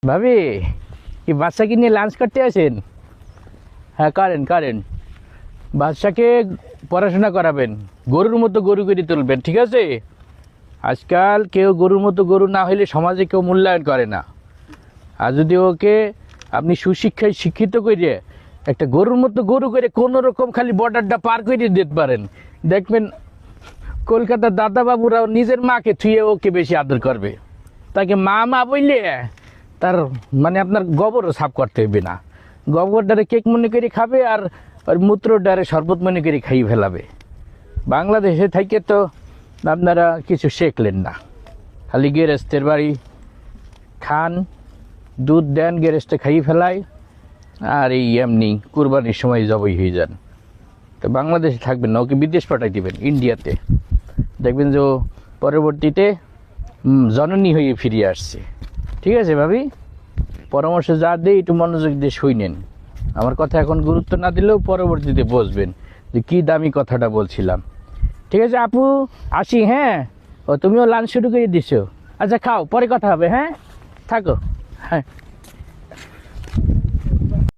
ভাবি কি বাচ্চাকে নিয়ে লাঞ্চ করতে আসেন? হ্যাঁ করেন করেন, বাচ্চাকে পড়াশোনা করাবেন, গরুর মতো গরু করে তুলবেন, ঠিক আছে? আজকাল কেউ গরুর মতো গরু না হলে সমাজে কেউ মূল্যায়ন করে না। আর যদি ওকে আপনি সুশিক্ষায় শিক্ষিত করে একটা গরুর মতো গরু করে কোনো রকম খালি বর্ডারটা পার করে দিতে পারেন, দেখবেন কলকাতার দাদাবাবুরাও নিজের মাকে থুয়ে ওকে বেশি আদর করবে। তাকে মা মা বললে তার মানে আপনার গোবরও সাফ করতে হইবে না, গোবরটারে কেক মনে করে খাবে আর ওর মূত্রটারে শরবত মনে করে খাইয়ে ফেলাবে। বাংলাদেশে থেকে তো আপনারা কিছু শেখলেন না, খালি গেরেস্তের বাড়ি খান, দুধ দেন, গেরেস্তে খাইয়ে ফেলায়, আর এই এমনি কুরবানির সময় জবই হয়ে যান। তো বাংলাদেশে থাকবেন না, ওকে বিদেশ পাঠাই দিবেন, ইন্ডিয়াতে। দেখবেন যে ও পরবর্তীতে জননী হয়ে ফিরে আসছে। ঠিক আছে ভাবি, পরামর্শ যা দেয় একটু মনোযোগ দিয়ে শুনেন। আমার কথা এখন গুরুত্ব না দিলেও পরবর্তীতে বুঝবেন যে কী দামি কথাটা বলছিলাম। ঠিক আছে আপু, আসি। হ্যাঁ, ও তুমিও লাঞ্চ শুরু করে দিছো? আচ্ছা খাও, পরে কথা হবে। হ্যাঁ থাকো। হ্যাঁ।